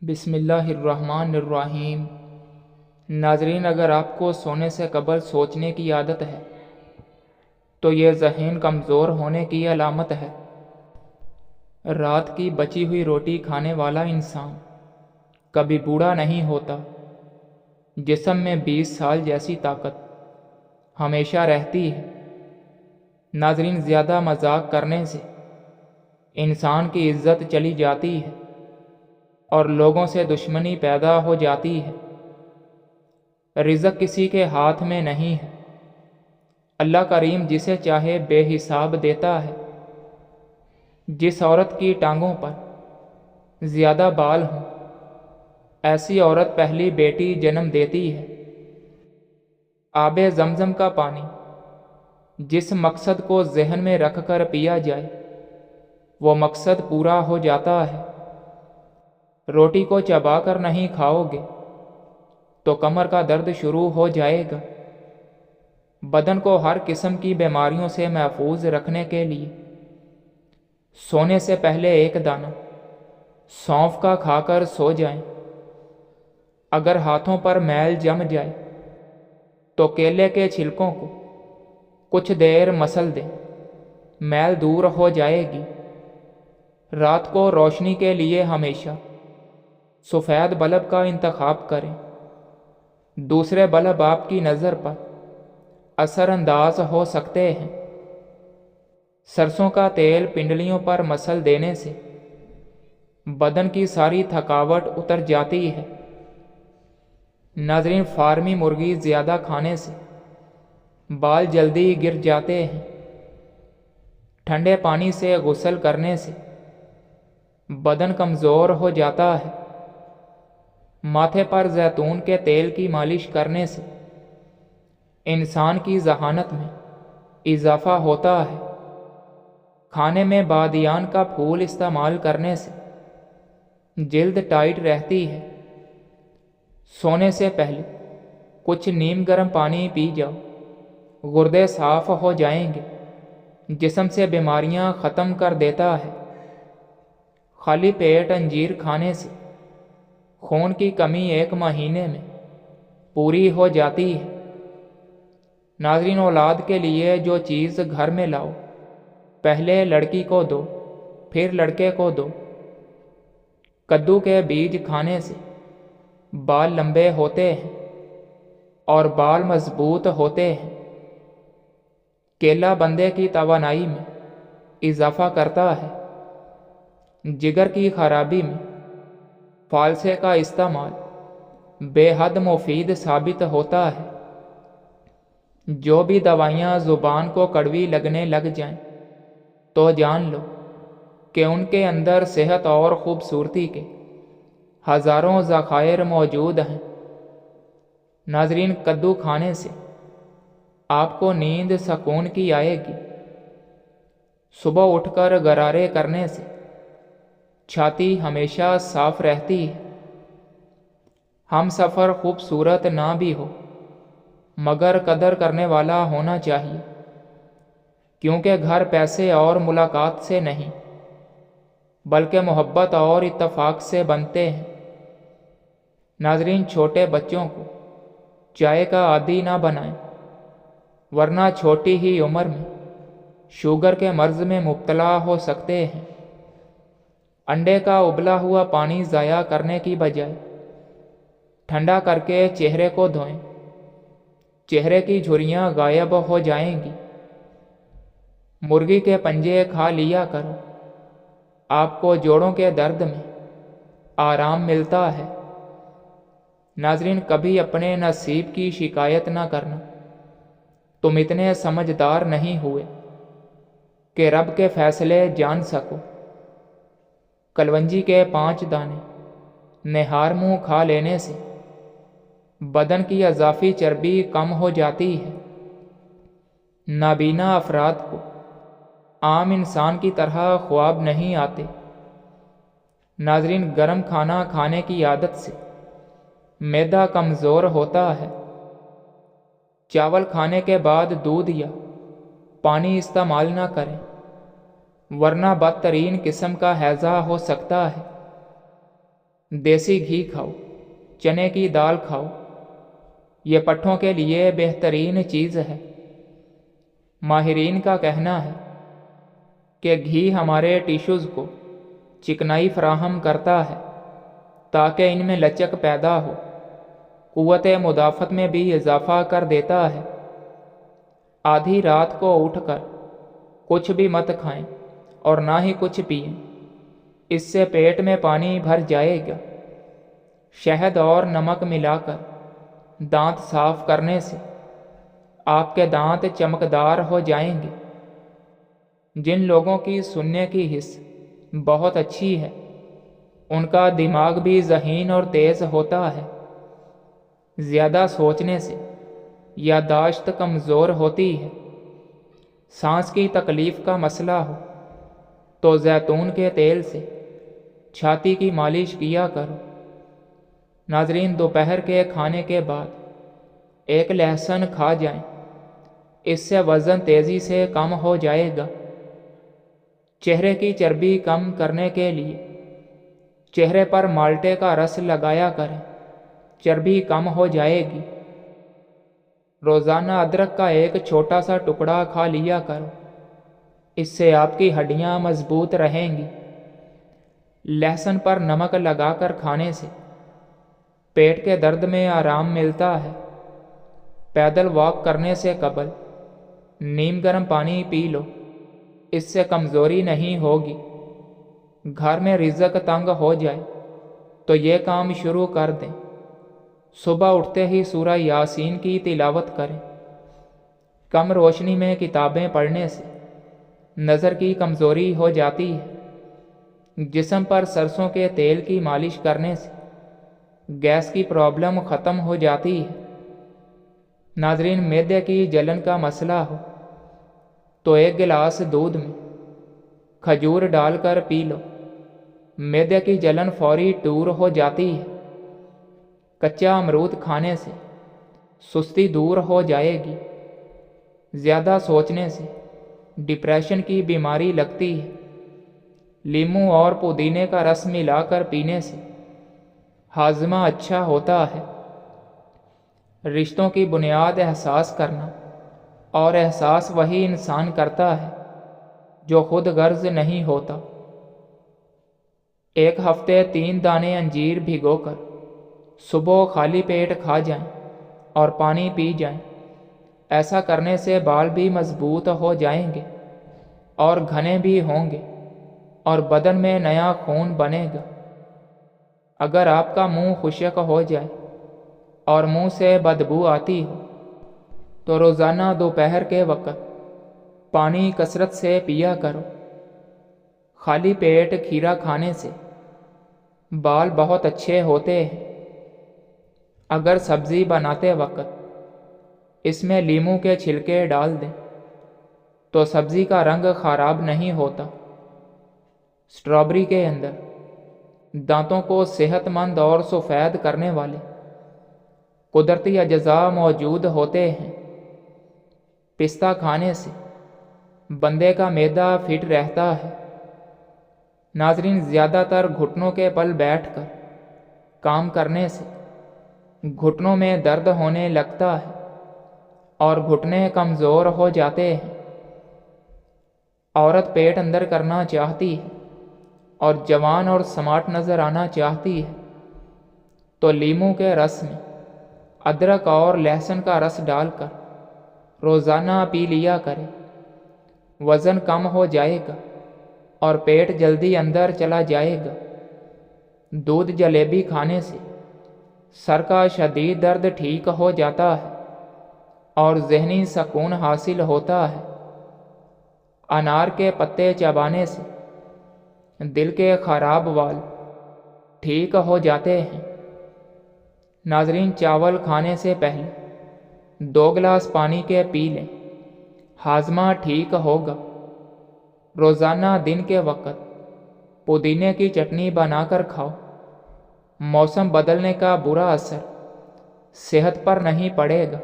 بسم اللہ الرحمن الرحیم۔ ناظرین، اگر آپ کو سونے سے قبل سوچنے کی عادت ہے تو یہ ذہن کمزور ہونے کی علامت ہے۔ رات کی بچی ہوئی روٹی کھانے والا انسان کبھی بوڑھا نہیں ہوتا۔ جسم میں 20 سال جیسی طاقت ہمیشہ رہتی ہے۔ ناظرین، زیادہ مذاق کرنے سے انسان کی عزت چلی جاتی ہے اور لوگوں سے دشمنی پیدا ہو جاتی ہے۔ رزق کسی کے ہاتھ میں نہیں ہے۔ اللہ کریم جسے چاہے بے حساب دیتا ہے۔ جس عورت کی ٹانگوں پر زیادہ بال ہوں، ایسی عورت پہلی بیٹی جنم دیتی ہے۔ آب زمزم کا پانی جس مقصد کو ذہن میں رکھ کر پیا جائے، وہ مقصد پورا ہو جاتا ہے۔ روٹی کو چبا کر نہیں کھاؤ گے تو کمر کا درد شروع ہو جائے گا۔ بدن کو ہر قسم کی بیماریوں سے محفوظ رکھنے کے لیے سونے سے پہلے ایک دانہ سونف کا کھا کر سو جائیں۔ اگر ہاتھوں پر میل جم جائے تو کیلے کے چھلکوں کو کچھ دیر مسل دیں، میل دور ہو جائے گی۔ رات کو روشنی کے لیے ہمیشہ سفید بلب کا انتخاب کریں۔ دوسرے بلب آپ کی نظر پر اثر انداز ہو سکتے ہیں۔ سرسوں کا تیل پنڈلیوں پر مسل دینے سے بدن کی ساری تھکاوٹ اتر جاتی ہے۔ ناظرین، فارمی مرغی زیادہ کھانے سے بال جلدی گر جاتے ہیں۔ ٹھنڈے پانی سے غسل کرنے سے بدن کمزور ہو جاتا ہے۔ ماتھے پر زیتون کے تیل کی مالش کرنے سے انسان کی ذہانت میں اضافہ ہوتا ہے۔ کھانے میں بادیان کا پھول استعمال کرنے سے جلد ٹائٹ رہتی ہے۔ سونے سے پہلے کچھ نیم گرم پانی پی جاؤ، گردے صاف ہو جائیں گے، جسم سے بیماریاں ختم کر دیتا ہے۔ خالی پیٹ انجیر کھانے سے خون کی کمی 1 مہینے میں پوری ہو جاتی ہے۔ ناظرین، اولاد کے لیے جو چیز گھر میں لاؤ، پہلے لڑکی کو دو، پھر لڑکے کو دو۔ کدو کے بیج کھانے سے بال لمبے ہوتے ہیں اور بال مضبوط ہوتے ہیں۔ کیلا بندے کی توانائی میں اضافہ کرتا ہے۔ جگر کی خرابی میں فالسے کا استعمال بے حد مفید ثابت ہوتا ہے۔ جو بھی دوائیاں زبان کو کڑوی لگنے لگ جائیں تو جان لو کہ ان کے اندر صحت اور خوبصورتی کے ہزاروں ذخائر موجود ہیں۔ ناظرین، کدو کھانے سے آپ کو نیند سکون کی آئے گی۔ صبح اٹھ کر غرارے کرنے سے چھاتی ہمیشہ صاف رہتی ہے۔ ہم سفر خوبصورت نہ بھی ہو مگر قدر کرنے والا ہونا چاہیے، کیونکہ گھر پیسے اور ملاقات سے نہیں بلکہ محبت اور اتفاق سے بنتے ہیں۔ ناظرین، چھوٹے بچوں کو چائے کا عادی نہ بنائیں، ورنہ چھوٹی ہی عمر میں شوگر کے مرض میں مبتلا ہو سکتے ہیں۔ انڈے کا ابلا ہوا پانی ضائع کرنے کی بجائے ٹھنڈا کر کے چہرے کو دھوئیں، چہرے کی جھریاں غائب ہو جائیں گی۔ مرغی کے پنجے کھا لیا کرو، آپ کو جوڑوں کے درد میں آرام ملتا ہے۔ ناظرین، کبھی اپنے نصیب کی شکایت نہ کرنا۔ تم اتنے سمجھدار نہیں ہوئے کہ رب کے فیصلے جان سکو۔ کلونجی کے 5 دانے نہار منہ کھا لینے سے بدن کی اضافی چربی کم ہو جاتی ہے۔ نابینا افراد کو عام انسان کی طرح خواب نہیں آتے۔ ناظرین، گرم کھانا کھانے کی عادت سے معدہ کمزور ہوتا ہے۔ چاول کھانے کے بعد دودھ یا پانی استعمال نہ کریں، ورنہ بدترین قسم کا ہیضہ ہو سکتا ہے۔ देसी घी खाओ, चने की दाल खाओ, ये पट्ठों के लिए बेहतरीन चीज़ है। माहिरीन का कहना है कि घी हमारे टिश्यूज़ को चिकनाई फराहम करता है ताकि इनमें लचक पैदा हो, कुव्वत मुदाफ़त में भी इजाफ़ा कर देता है। आधी रात को उठकर कुछ भी मत खाएं और ना ही कुछ पिएं, इससे पेट में पानी भर जाएगा। शहद और नमक मिलाकर दांत साफ करने से आपके दांत चमकदार हो जाएंगे। जिन लोगों की सुनने की हिस्स बहुत अच्छी है, उनका दिमाग भी ज़हीन और तेज़ होता है। ज़्यादा सोचने से याददाश्त कमज़ोर होती है। सांस की तकलीफ़ का मसला हो तो जैतून के तेल से छाती की मालिश किया करो। नाजरीन, दोपहर के खाने के बाद एक लहसुन खा जाएं, इससे वज़न तेज़ी से कम हो जाएगा। चेहरे की चर्बी कम करने के लिए चेहरे पर माल्टे का रस लगाया करें, चर्बी कम हो जाएगी। रोज़ाना अदरक का एक छोटा सा टुकड़ा खा लिया करो, इससे आपकी हड्डियाँ मजबूत रहेंगी। लहसुन पर नमक लगाकर खाने से पेट के दर्द में आराम मिलता है। पैदल वॉक करने से कबल नीम गर्म पानी पी लो, इससे कमज़ोरी नहीं होगी। घर में रिज़्क तंग हो जाए तो ये काम शुरू कर दें। सुबह उठते ही सूरह यासीन की तिलावत करें। कम रोशनी में किताबें पढ़ने से नज़र की कमज़ोरी हो जाती है। जिस्म पर सरसों के तेल की मालिश करने से गैस की प्रॉब्लम ख़त्म हो जाती है। नाजरीन, मैदे की जलन का मसला हो तो एक गिलास दूध में खजूर डालकर पी लो, मैदे की जलन फौरी दूर हो जाती है। कच्चा अमरूद खाने से सुस्ती दूर हो जाएगी। ज़्यादा सोचने से डिप्रेशन की बीमारी लगती है। लीमू और पुदीने का रस मिलाकर पीने से हाजमा अच्छा होता है। रिश्तों की बुनियाद एहसास करना, और एहसास वही इंसान करता है जो खुद गर्ज नहीं होता। एक हफ्ते 3 दाने अंजीर भिगोकर सुबह खाली पेट खा जाएं और पानी पी जाएं। ऐसा करने से बाल भी मजबूत हो जाएंगे और घने भी होंगे और बदन में नया खून बनेगा। अगर आपका मुंह खुश्क हो जाए और मुंह से बदबू आती हो तो रोज़ाना दोपहर के वक़्त पानी कसरत से पिया करो। खाली पेट खीरा खाने से बाल बहुत अच्छे होते हैं। अगर सब्ज़ी बनाते वक़्त इसमें लीमू के छिलके डाल दें तो सब्ज़ी का रंग ख़राब नहीं होता। स्ट्रॉबेरी के अंदर दांतों को सेहतमंद और सफ़ेद करने वाले कुदरती अज्जा मौजूद होते हैं। पिस्ता खाने से बंदे का मैदा फिट रहता है। नाजरीन, ज़्यादातर घुटनों के बल बैठकर काम करने से घुटनों में दर्द होने लगता है और घुटने कमज़ोर हो जाते हैं। औरत पेट अंदर करना चाहती है और जवान और स्मार्ट नज़र आना चाहती है तो लीमू के रस में अदरक और लहसुन का रस डालकर रोज़ाना पी लिया करें। वज़न कम हो जाएगा और पेट जल्दी अंदर चला जाएगा। दूध जलेबी खाने से सर का शदीद दर्द ठीक हो जाता है और ज़हनी सुकून हासिल होता है। अनार के पत्ते चबाने से दिल के ख़राब वाल ठीक हो जाते हैं। नाजरीन, चावल खाने से पहले 2 गिलास पानी के पी लें, हाजमा ठीक होगा। रोज़ाना दिन के वक़्त पुदीने की चटनी बनाकर खाओ। मौसम बदलने का बुरा असर सेहत पर नहीं पड़ेगा।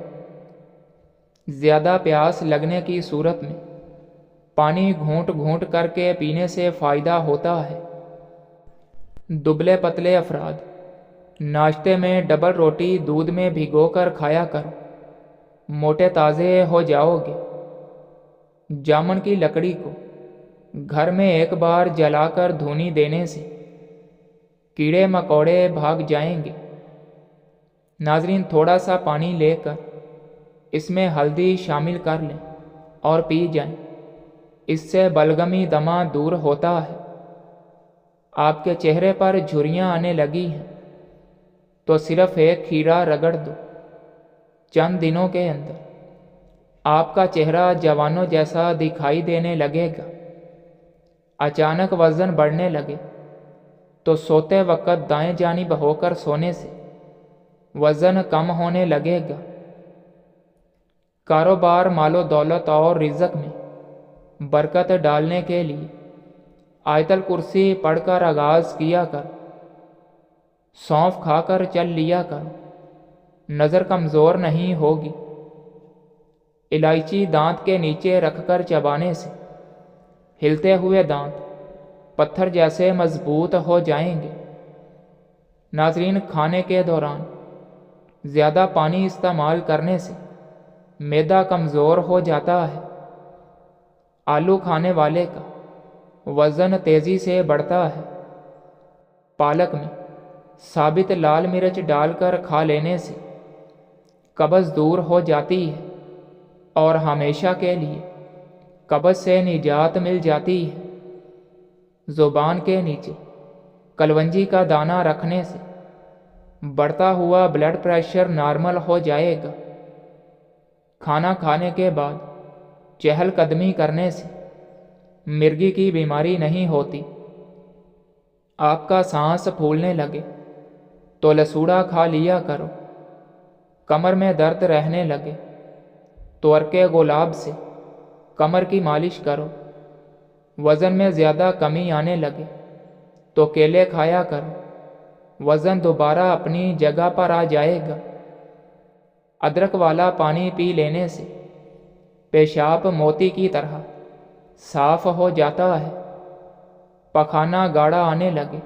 ज़्यादा प्यास लगने की सूरत में पानी घूंट घूंट करके पीने से फ़ायदा होता है। दुबले पतले अफराद, नाश्ते में डबल रोटी दूध में भिगोकर खाया करो, मोटे ताज़े हो जाओगे। जामुन की लकड़ी को घर में एक बार जलाकर धूनी देने से कीड़े मकोड़े भाग जाएंगे। नाजरीन, थोड़ा सा पानी लेकर इसमें हल्दी शामिल कर लें और पी जाएं। इससे बलगमी दमा दूर होता है। आपके चेहरे पर झुर्रियाँ आने लगी हैं तो सिर्फ एक खीरा रगड़ दो। चंद दिनों के अंदर आपका चेहरा जवानों जैसा दिखाई देने लगेगा। अचानक वज़न बढ़ने लगे तो सोते वक्त दाएं जानिब होकर सोने से वज़न कम होने लगेगा। कारोबार, मालो दौलत और रिज़्क में बरकत डालने के लिए आयतल कुर्सी पढ़कर आगाज़ किया कर। सौंफ खाकर चल लिया कर, नज़र कमज़ोर नहीं होगी। इलायची दांत के नीचे रखकर चबाने से हिलते हुए दांत पत्थर जैसे मजबूत हो जाएंगे। नाजरीन, खाने के दौरान ज़्यादा पानी इस्तेमाल करने से मैदा कमज़ोर हो जाता है। आलू खाने वाले का वज़न तेज़ी से बढ़ता है। पालक में साबित लाल मिर्च डालकर खा लेने से कब्ज़ दूर हो जाती है और हमेशा के लिए कब्ज़ से निजात मिल जाती है। ज़ुबान के नीचे कलवंजी का दाना रखने से बढ़ता हुआ ब्लड प्रेशर नॉर्मल हो जाएगा। खाना खाने के बाद चहलकदमी करने से मिर्गी की बीमारी नहीं होती। आपका सांस फूलने लगे तो लसूड़ा खा लिया करो। कमर में दर्द रहने लगे तो अर्के गुलाब से कमर की मालिश करो। वज़न में ज़्यादा कमी आने लगे तो केले खाया करो। वज़न दोबारा अपनी जगह पर आ जाएगा। अदरक वाला पानी पी लेने से पेशाब मोती की तरह साफ हो जाता है। पखाना गाढ़ा आने लगे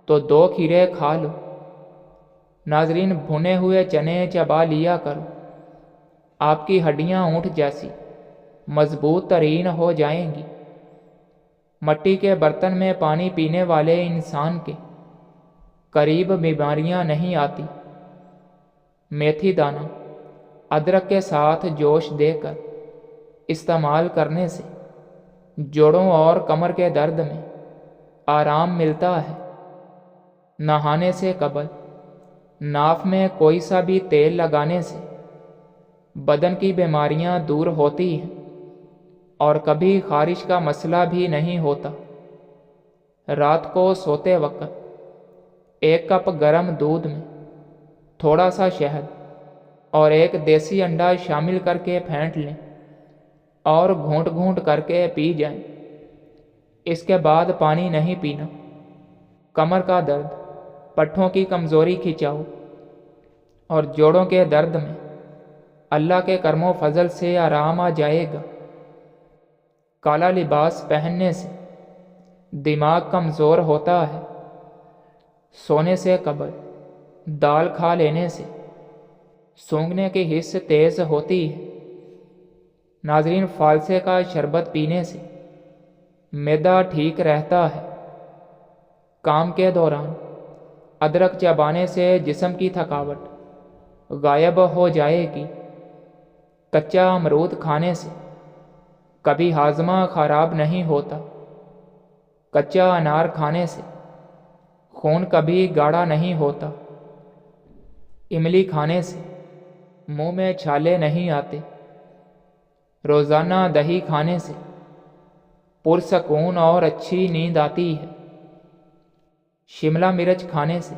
तो 2 खीरे खा लो। नाजरीन, भुने हुए चने चबा लिया करो। आपकी हड्डियां ऊँट जैसी मजबूत तरीन हो जाएंगी। मट्टी के बर्तन में पानी पीने वाले इंसान के करीब बीमारियां नहीं आती। मेथी दाना अदरक के साथ जोश देकर इस्तेमाल करने से जोड़ों और कमर के दर्द में आराम मिलता है। नहाने से कबल नाफ में कोई सा भी तेल लगाने से बदन की बीमारियां दूर होती हैं और कभी खारिश का मसला भी नहीं होता। रात को सोते वक्त 1 कप गर्म दूध में थोड़ा सा शहद और 1 देसी अंडा शामिल करके फेंट लें और घूंट घूंट करके पी जाएं। इसके बाद पानी नहीं पीना। कमर का दर्द, पट्ठों की कमज़ोरी, खिंचाव और जोड़ों के दर्द में अल्लाह के करमो फजल से आराम आ जाएगा। काला लिबास पहनने से दिमाग कमज़ोर होता है। सोने से कबल दाल खा लेने से सूंघने की हिस्स तेज़ होती है। नाजरीन, फालसे का शरबत पीने से मैदा ठीक रहता है। काम के दौरान अदरक चबाने से जिस्म की थकावट गायब हो जाएगी। कच्चा अमरूद खाने से कभी हाजमा खराब नहीं होता। कच्चा अनार खाने से खून कभी गाढ़ा नहीं होता। इमली खाने से मुंह में छाले नहीं आते। रोज़ाना दही खाने से पुरसकून और अच्छी नींद आती है। शिमला मिर्च खाने से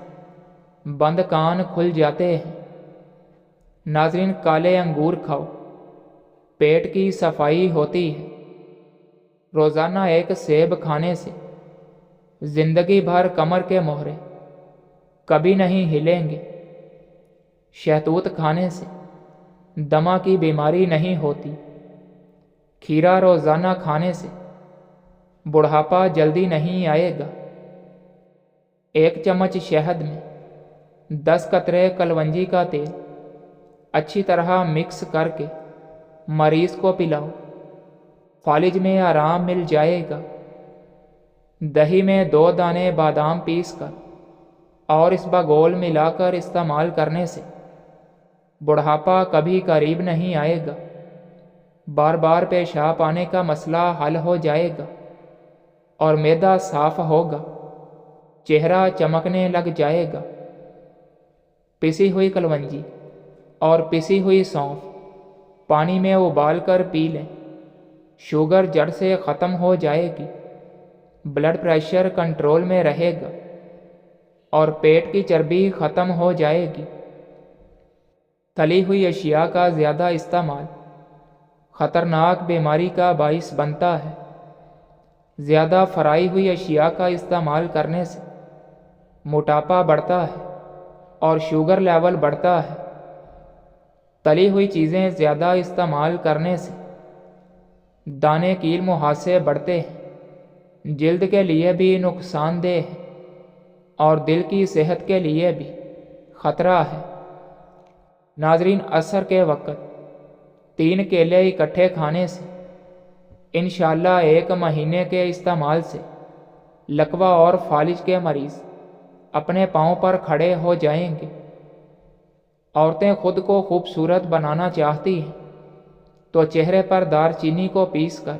बंद कान खुल जाते हैं। नाजरीन, काले अंगूर खाओ, पेट की सफाई होती है। रोज़ाना 1 सेब खाने से ज़िंदगी भर कमर के मोहरे कभी नहीं हिलेंगे। शहतूत खाने से दमा की बीमारी नहीं होती। खीरा रोज़ाना खाने से बुढ़ापा जल्दी नहीं आएगा। 1 चम्मच शहद में 10 कतरे कलवंजी का तेल अच्छी तरह मिक्स करके मरीज को पिलाओ, फालिज में आराम मिल जाएगा। दही में 2 दाने बादाम पीस कर और इस बगोल मिलाकर इस्तेमाल करने से बुढ़ापा कभी करीब नहीं आएगा। बार बार पेशाब आने का मसला हल हो जाएगा और मैदा साफ होगा, चेहरा चमकने लग जाएगा। पिसी हुई कलवंजी और पिसी हुई सौंफ पानी में उबाल कर पी लें, शुगर जड़ से ख़त्म हो जाएगी, ब्लड प्रेशर कंट्रोल में रहेगा और पेट की चर्बी ख़त्म हो जाएगी। तली हुई अशिया का ज़्यादा इस्तेमाल ख़तरनाक बीमारी का बाइस बनता है। ज़्यादा फ्राई हुई अशिया का इस्तेमाल करने से मोटापा बढ़ता है और शुगर लेवल बढ़ता है। तली हुई चीज़ें ज़्यादा इस्तेमाल करने से दाने कील मुहासे बढ़ते हैं, जल्द के लिए भी नुकसानदेह है और दिल की सेहत के लिए भी ख़तरा है। नाजरीन, असर के वक़्त 3 केले इकट्ठे खाने से इंशाअल्लाह 1 महीने के इस्तेमाल से लकवा और फालिज के मरीज़ अपने पाँव पर खड़े हो जाएंगे। औरतें खुद को खूबसूरत बनाना चाहती हैं तो चेहरे पर दारचीनी को पीसकर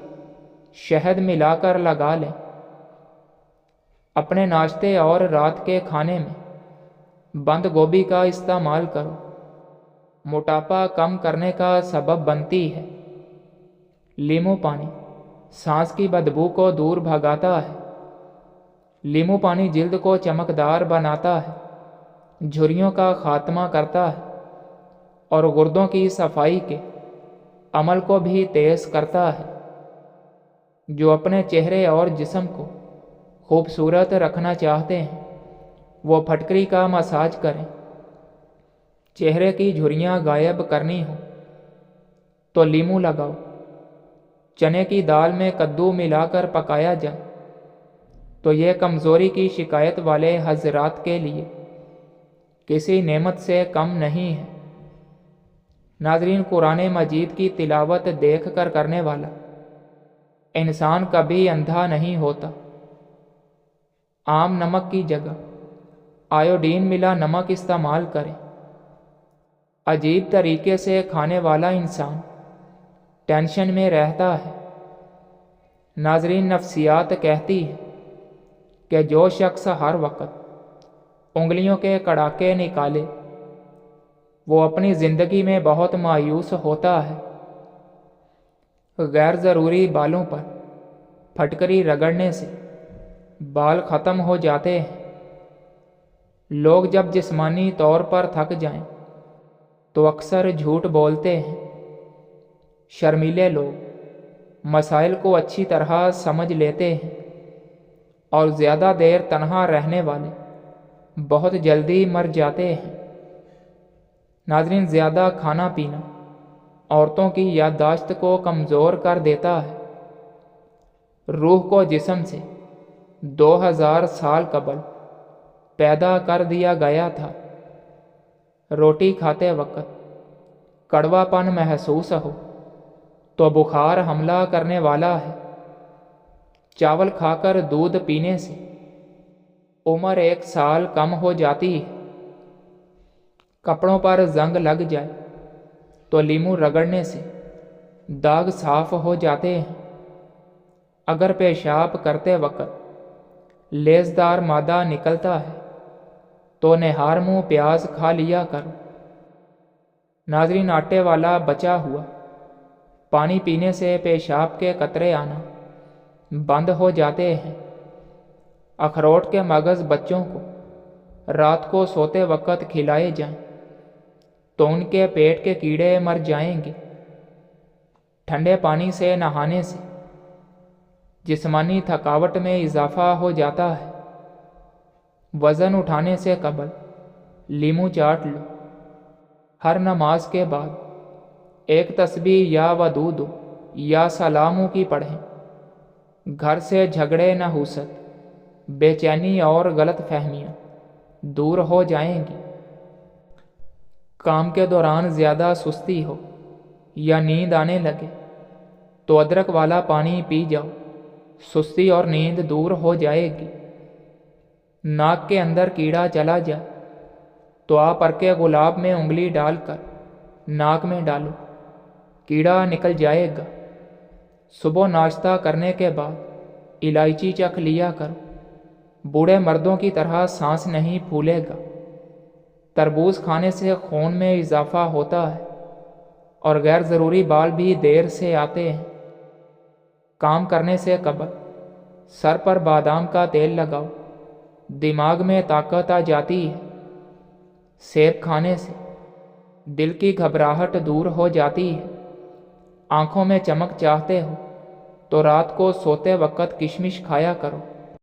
शहद मिलाकर लगा लें। अपने नाश्ते और रात के खाने में बंद गोभी का इस्तेमाल करो, मोटापा कम करने का सबब बनती है। लीमू पानी सांस की बदबू को दूर भगाता है। लीमू पानी जिल्द को चमकदार बनाता है, झुर्रियों का खात्मा करता है और गुर्दों की सफाई के अमल को भी तेज करता है। जो अपने चेहरे और जिस्म को खूबसूरत रखना चाहते हैं वो फटकरी का मसाज करें। चेहरे की झुर्रियाँ गायब करनी हो तो लीमू लगाओ। चने की दाल में कद्दू मिलाकर पकाया जाए तो यह कमज़ोरी की शिकायत वाले हजरात के लिए किसी नेमत से कम नहीं है। नाजरीन, कुरान मजीद की तिलावत देख कर करने वाला इंसान कभी अंधा नहीं होता। आम नमक की जगह आयोडीन मिला नमक इस्तेमाल करें। अजीब तरीके से खाने वाला इंसान टेंशन में रहता है। नाजरीन, नफ्सियात कहती है कि जो शख्स हर वक्त उंगलियों के कड़ाके निकाले वो अपनी ज़िंदगी में बहुत मायूस होता है। गैर ज़रूरी बालों पर फटकरी रगड़ने से बाल ख़त्म हो जाते हैं। लोग जब जिस्मानी तौर पर थक जाएं तो अक्सर झूठ बोलते हैं। शर्मीले लोग मसाइल को अच्छी तरह समझ लेते हैं और ज़्यादा देर तन्हा रहने वाले बहुत जल्दी मर जाते हैं। नाज़रीन, ज़्यादा खाना पीना औरतों की याददाश्त को कमज़ोर कर देता है। रूह को जिस्म से 2000 साल कबल पैदा कर दिया गया था। रोटी खाते वक्त कड़वापन महसूस हो तो बुखार हमला करने वाला है। चावल खाकर दूध पीने से उम्र 1 साल कम हो जाती है। कपड़ों पर जंग लग जाए तो लीमू रगड़ने से दाग साफ हो जाते हैं। अगर पेशाब करते वक्त लेज़दार मादा निकलता है तो निहार मुँह प्याज खा लिया करो। नाज़रीन, आटे वाला बचा हुआ पानी पीने से पेशाब के कतरे आना बंद हो जाते हैं। अखरोट के मगज़ बच्चों को रात को सोते वक्त खिलाए जाएं तो उनके पेट के कीड़े मर जाएंगे। ठंडे पानी से नहाने से जिस्मानी थकावट में इजाफा हो जाता है। वज़न उठाने से कबल लीमू चाट लो। हर नमाज के बाद 1 तस्बीह या वदूद या सलामों की पढ़ें। घर से झगड़े नहुसत بے چینی اور غلط فہمیاں دور ہو جائیں گی۔ کام کے دوران زیادہ سستی ہو یا نیند آنے لگے تو ادرک والا پانی پی جاؤ، سستی اور نیند دور ہو جائے گی۔ ناک کے اندر کیڑا چلا جائے تو آپ ارکے گلاب میں انگلی ڈال کر ناک میں ڈالو، کیڑا نکل جائے گا۔ صبح ناشتہ کرنے کے بعد الائچی چکھ لیا کرو، بوڑھے مردوں کی طرح سانس نہیں پھولے گا۔ تربوز کھانے سے خون میں اضافہ ہوتا ہے اور غیر ضروری بال بھی دیر سے آتے ہیں۔ کام کرنے سے قبل سر پر بادام کا تیل لگاؤ، دماغ میں طاقت آ جاتی ہے۔ سیب کھانے سے دل کی گھبراہٹ دور ہو جاتی ہے۔ آنکھوں میں چمک چاہتے ہو تو رات کو سوتے وقت کشمش کھایا کرو۔